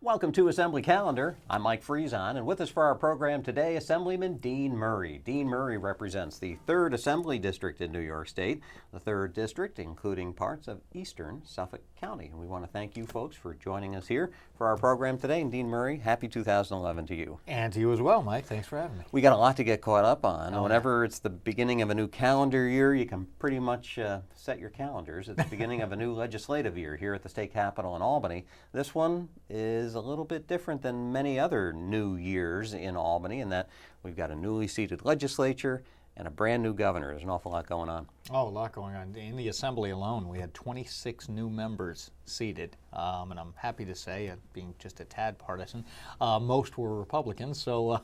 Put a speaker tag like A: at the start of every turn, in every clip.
A: Welcome to Assembly Calendar. I'm Mike Friesen, and with us for our program today, Assemblyman Dean Murray. Dean Murray represents the 3rd Assembly District in New York State, the 3rd District including parts of eastern Suffolk County. And we want to thank you folks for joining us here for our program today. And Dean Murray, happy 2011 to you.
B: And to you as well, Mike. Thanks for having me.
A: We got a lot to get caught up on. Whenever it's the beginning of a new calendar year, you can pretty much set your calendars at the beginning of a new legislative year here at the state capitol in Albany. This one is a little bit different than many other new years in Albany in that we've got a newly seated legislature and a brand new governor. There's an awful lot going on.
B: Oh, a lot going on. In the Assembly alone, we had 26 new members seated. And I'm happy to say, being just a tad partisan, most were Republicans. So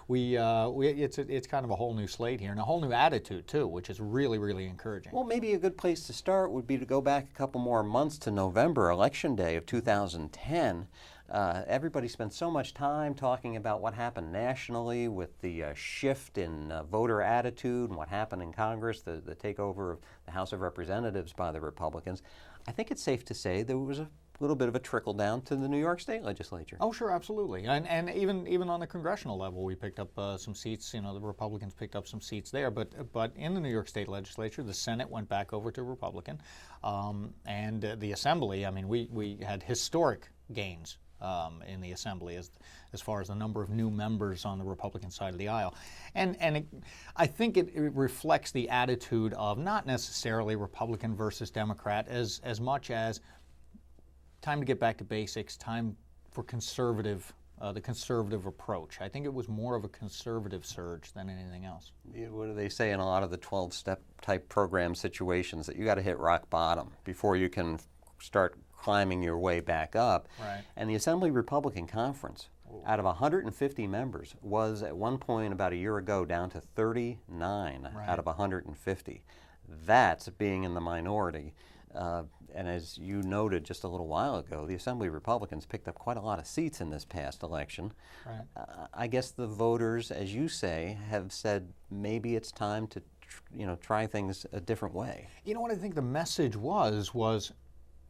B: it's kind of a whole new slate here and a whole new attitude, too, which is really, really encouraging.
A: Well, maybe a good place to start would be to go back a couple more months to November, Election Day of 2010. Everybody spent so much time talking about what happened nationally with the shift in voter attitude and what happened in Congress, the takeover of the House of Representatives by the Republicans. I think it's safe to say there was a little bit of a trickle down to the New York State legislature.
B: Oh, sure, absolutely. And even on the congressional level, we picked up some seats. You know, the Republicans picked up some seats there. But in the New York State legislature, the Senate went back over to Republican. And the Assembly, I mean, we had historic gains in the Assembly as far as the number of new members on the Republican side of the aisle. I think it reflects the attitude of not necessarily Republican versus Democrat as much as time to get back to basics, time for the conservative approach. I think it was more of a conservative surge than anything else.
A: What do they say in a lot of the 12-step type program situations, that you got to hit rock bottom before you can start climbing your way back up.
B: Right.
A: And the Assembly Republican Conference, out of 150 members, was at one point about a year ago down to 39 out of 150. That's being in the minority. And as you noted just a little while ago, the Assembly Republicans picked up quite a lot of seats in this past election.
B: Right.
A: I guess the voters, as you say, have said maybe it's time to try things a different way.
B: You know what I think the message was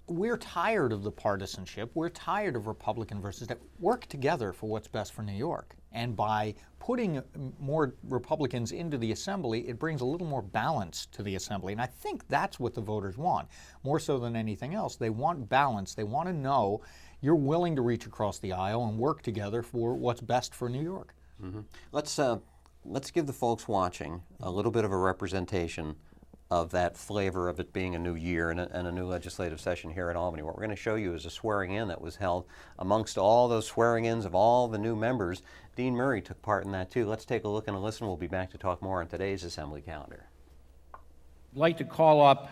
B: we're tired of the partisanship. We're tired of Republican versus Democrat. Work together for what's best for New York. And by putting more Republicans into the Assembly, it brings a little more balance to the Assembly. And I think that's what the voters want, more so than anything else. They want balance. They want to know you're willing to reach across the aisle and work together for what's best for New York.
A: Mm-hmm. Let's give the folks watching a little bit of a representation of that flavor of it being a new year and a new legislative session here at Albany. What we're going to show you is a swearing-in that was held. Amongst all those swearing-ins of all the new members, Dean Murray took part in that too. Let's take a look and a listen. We'll be back to talk more on today's Assembly Calendar.
C: I'd like to call up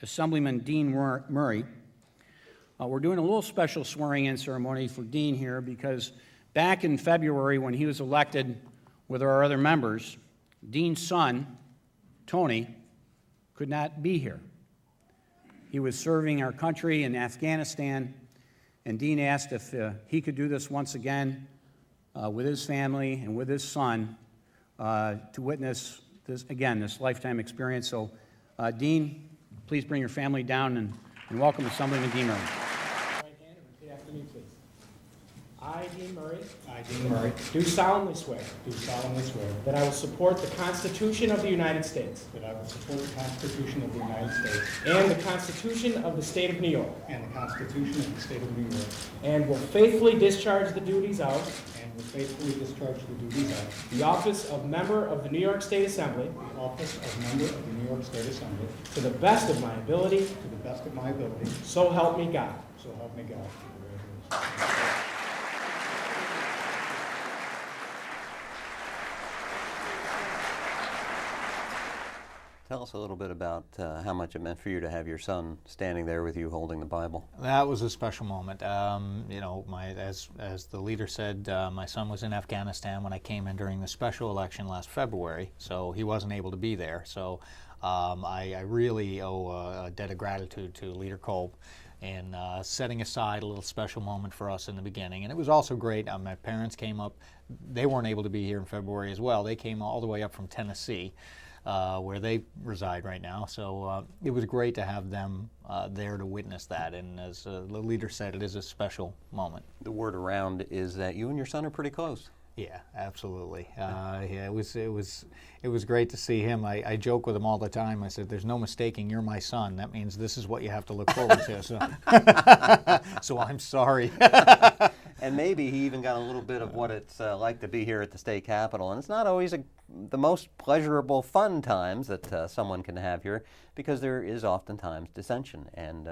C: Assemblyman Dean Murray. We're doing a little special swearing-in ceremony for Dean here because back in February when he was elected with our other members, Dean's son, Tony, could not be here. He was serving our country in Afghanistan, and Dean asked if he could do this once again with his family and with his son to witness this lifetime experience. So, Dean, please bring your family down and welcome Assemblyman Dean Murray.
D: Right hand and repeat after me, please. I, Dean Murray, do solemnly swear that I will support the Constitution of the United States
E: that I will support the Constitution of the United States
D: and the Constitution of the State of New York,
E: and the Constitution of the State of New York,
D: and will faithfully discharge the duties of
E: and will faithfully discharge the duties of
D: the office of member of the New York State Assembly
E: the office of member of the New York State Assembly
D: to the best of my ability,
E: to the best of my ability,
D: so help me God.
E: so help me God. Congratulations.
A: Tell us a little bit about how much it meant for you to have your son standing there with you holding the Bible.
B: That was a special moment. As the leader said, my son was in Afghanistan when I came in during the special election last February, so he wasn't able to be there. So I really owe a debt of gratitude to Leader Kolb in setting aside a little special moment for us in the beginning. And it was also great. My parents came up. They weren't able to be here in February as well. They came all the way up from Tennessee. where they reside right now. So it was great to have them there to witness that. And as the leader said, it is a special moment.
A: The word around is that you and your son are pretty close.
B: Yeah, absolutely. Yeah, it was great to see him. I joke with him all the time. I said, "There's no mistaking you're my son. That means this is what you have to look forward to." So I'm sorry.
A: And maybe he even got a little bit of what it's like to be here at the state capitol. And it's not always the most pleasurable, fun times that someone can have here, because there is oftentimes dissension and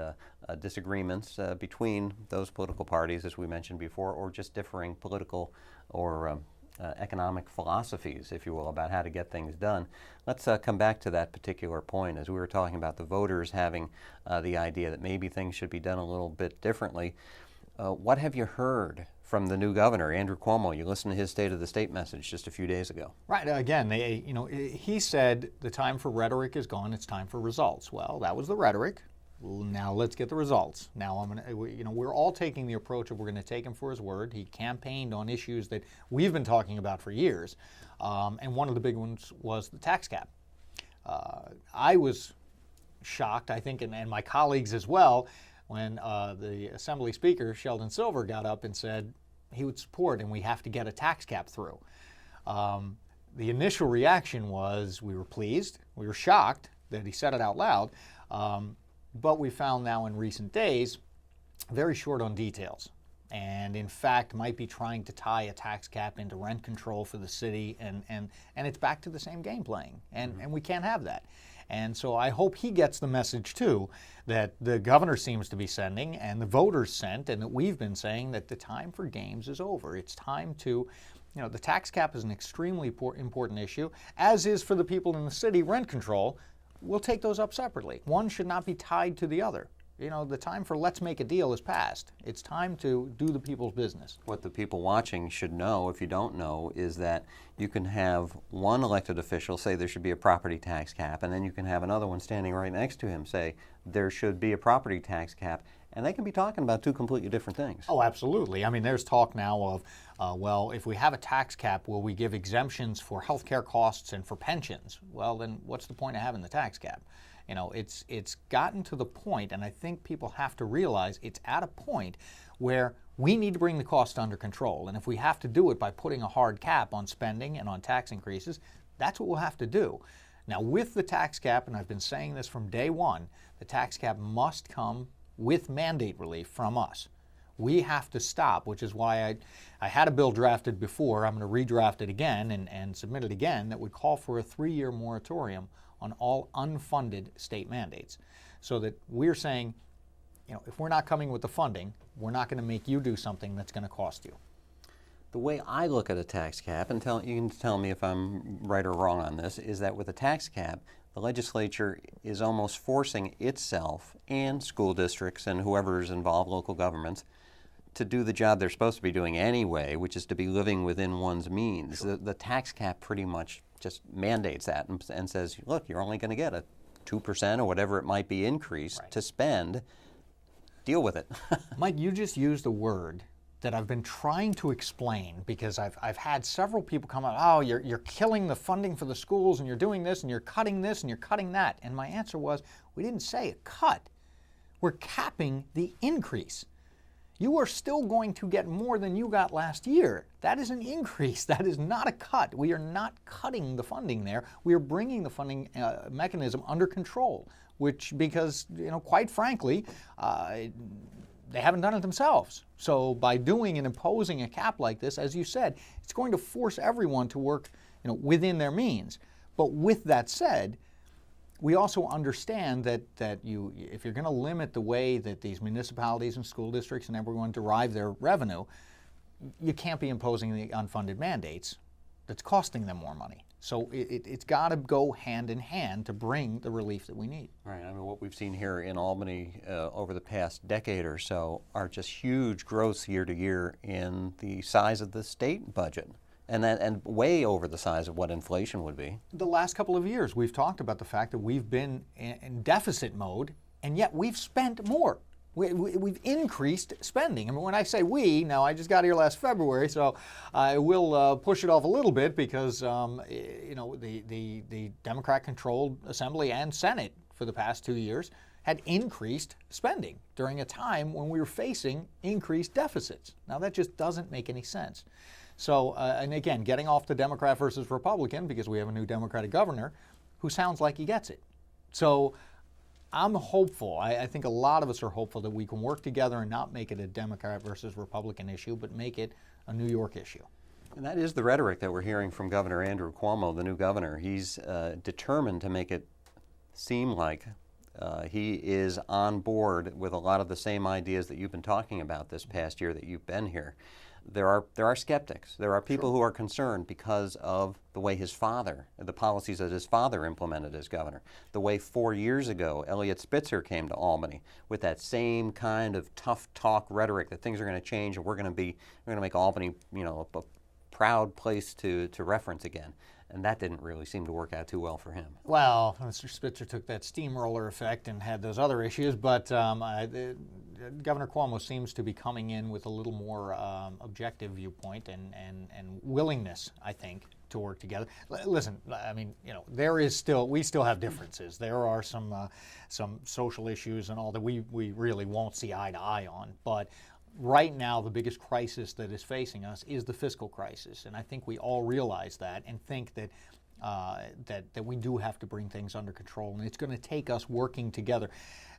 A: disagreements between those political parties, as we mentioned before, or just differing political or economic philosophies, if you will, about how to get things done. Let's come back to that particular point, as we were talking about the voters having the idea that maybe things should be done a little bit differently. What have you heard from the new governor, Andrew Cuomo? You listened to his State of the State message just a few days ago.
B: Right. Again, he said the time for rhetoric is gone. It's time for results. Well, that was the rhetoric. Now let's get the results. Now we're all taking the approach of we're going to take him for his word. He campaigned on issues that we've been talking about for years, and one of the big ones was the tax cap. I was shocked, I think, and my colleagues as well, when the Assembly Speaker, Sheldon Silver, got up and said he would support and we have to get a tax cap through. The initial reaction was we were pleased, we were shocked that he said it out loud, but we found now in recent days very short on details, and in fact might be trying to tie a tax cap into rent control for the city, and it's back to the same game playing, and we can't have that. And so I hope he gets the message too that the governor seems to be sending and the voters sent, and that we've been saying, that the time for games is over. It's time to, the tax cap is an extremely important issue, as is for the people in the city rent control. We'll take those up separately. One should not be tied to the other. The time for let's make a deal is past. It's time to do the people's business.
A: What the people watching should know, if you don't know, is that you can have one elected official say there should be a property tax cap, and then you can have another one standing right next to him say there should be a property tax cap, and they can be talking about two completely different things.
B: Oh, absolutely. I mean, there's talk now of, well, if we have a tax cap, will we give exemptions for health care costs and for pensions? Well, then what's the point of having the tax cap? It's gotten to the point, and I think people have to realize it's at a point where we need to bring the cost under control. And if we have to do it by putting a hard cap on spending and on tax increases, that's what we'll have to do. Now, with the tax cap, and I've been saying this from day one, the tax cap must come with mandate relief from us. We have to stop, which is why I had a bill drafted before. I'm going to redraft it again and submit it again that would call for a 3-year moratorium on all unfunded state mandates, so that we're saying, if we're not coming with the funding, we're not going to make you do something that's going to cost you.
A: The way I look at a tax cap, and you can tell me if I'm right or wrong on this, is that with a tax cap, the legislature is almost forcing itself and school districts and whoever is involved, local governments, to do the job they're supposed to be doing anyway, which is to be living within one's means.
B: Sure.
A: The tax cap pretty much just mandates that and says, look, you're only going to get a 2% or whatever it might be increase to spend. Deal with it.
B: Mike, you just used a word that I've been trying to explain, because I've had several people come out, oh, you're killing the funding for the schools, and you're doing this, and you're cutting this, and you're cutting that. And my answer was, we didn't say a cut. We're capping the increase. You are still going to get more than you got last year. That is an increase. That is not a cut. We are not cutting the funding there. We are bringing the funding mechanism under control, because, quite frankly, they haven't done it themselves. So by doing and imposing a cap like this, as you said, it's going to force everyone to work, within their means. But with that said, we also understand that if you're going to limit the way that these municipalities and school districts and everyone derive their revenue, you can't be imposing the unfunded mandates that's costing them more money. So it's got to go hand in hand to bring the relief that we need.
A: Right. I mean, what we've seen here in Albany over the past decade or so are just huge growths year to year in the size of the state budget. And way over the size of what inflation would be.
B: The last couple of years, we've talked about the fact that we've been in deficit mode, and yet we've spent more. We've increased spending. I mean, when I say we, now I just got here last February, so I will push it off a little bit because the Democrat-controlled Assembly and Senate for the past 2 years had increased spending during a time when we were facing increased deficits. Now that just doesn't make any sense. So, and again, getting off the Democrat versus Republican because we have a new Democratic governor who sounds like he gets it. So I'm hopeful. I think a lot of us are hopeful that we can work together and not make it a Democrat versus Republican issue, but make it a New York issue.
A: And that is the rhetoric that we're hearing from Governor Andrew Cuomo, the new governor. He's determined to make it seem like he is on board with a lot of the same ideas that you've been talking about this past year that you've been here. There are skeptics. There are people who are concerned because of the way his father, the policies that his father implemented as governor, the way 4 years ago Eliot Spitzer came to Albany with that same kind of tough talk rhetoric that things are going to change and we're going to make Albany, a proud place to reference again. And that didn't really seem to work out too well for him.
B: Well, Mr. Spitzer took that steamroller effect and had those other issues, but Governor Cuomo seems to be coming in with a little more objective viewpoint and willingness, I think, to work together. Listen, I mean, we still have differences. There are some social issues and all that we really won't see eye to eye on, but right now, the biggest crisis that is facing us is the fiscal crisis, and I think we all realize that and think that that we do have to bring things under control, and it's going to take us working together.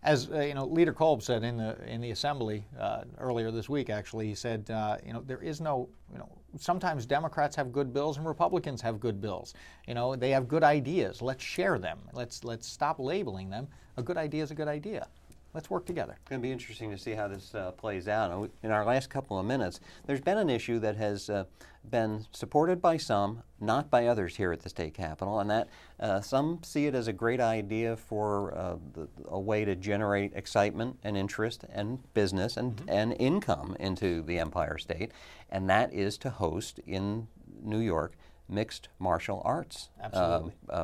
B: As Leader Kolb said in the Assembly earlier this week, actually, he said, there is no, sometimes Democrats have good bills and Republicans have good bills. They have good ideas. Let's share them. Let's stop labeling them. A good idea is a good idea. Let's work together.
A: It's going to be interesting to see how this plays out. In our last couple of minutes, there's been an issue that has been supported by some, not by others here at the state capitol, and that some see it as a great idea for a way to generate excitement and interest and business and income into the Empire State, and that is to host in New York mixed martial arts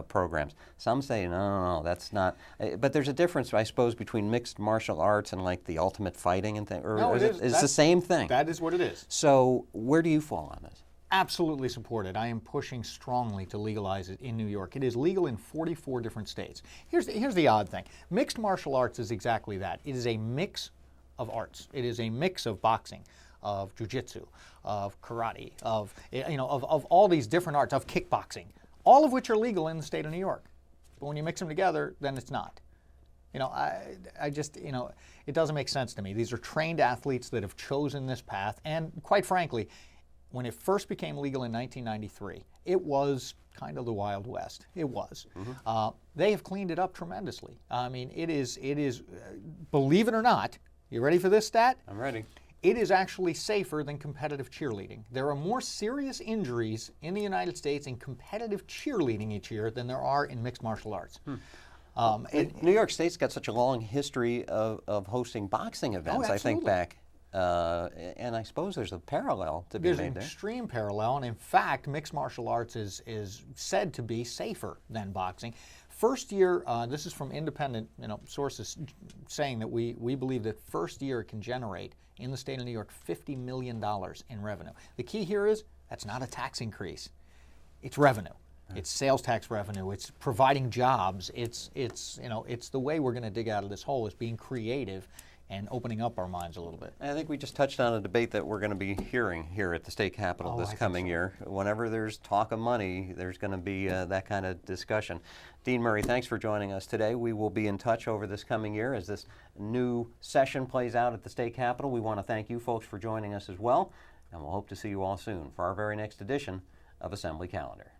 A: programs. Some say, no, that's not. But there's a difference, I suppose, between mixed martial arts and like the ultimate fighting and things.
B: No, it is.
A: It's the same thing.
B: That is what it is.
A: So where do you fall on this?
B: Absolutely support it. I am pushing strongly to legalize it in New York. It is legal in 44 different states. Here's the odd thing. Mixed martial arts is exactly that. It is a mix of arts. It is a mix of boxing, of jiu-jitsu, of karate, of all these different arts, of kickboxing, all of which are legal in the state of New York. But when you mix them together, then it's not. I just, it doesn't make sense to me. These are trained athletes that have chosen this path, and quite frankly, when it first became legal in 1993, it was kind of the Wild West. It was. They have cleaned it up tremendously. I mean, it is. Believe it or not, you ready for this stat?
A: I'm ready.
B: It is actually safer than competitive cheerleading. There are more serious injuries in the United States in competitive cheerleading each year than there are in mixed martial arts.
A: New York State's got such a long history of hosting boxing events, I think, back. And I suppose there's a parallel to be
B: There's
A: made
B: an
A: there.
B: extreme parallel, and in fact, mixed martial arts is said to be safer than boxing. First year, this is from independent sources saying that we believe that first year it can generate in the state of New York $50 million in revenue. The key here is that's not a tax increase. It's revenue. It's sales tax revenue. It's providing jobs. It's the way we're going to dig out of this hole is being creative and opening up our minds a little bit.
A: I think we just touched on a debate that we're going to be hearing here at the state capitol this coming year. Whenever there's talk of money, there's going to be that kind of discussion. Dean Murray, thanks for joining us today. We will be in touch over this coming year as this new session plays out at the state capitol. We want to thank you folks for joining us as well, and we'll hope to see you all soon for our very next edition of Assembly Calendar.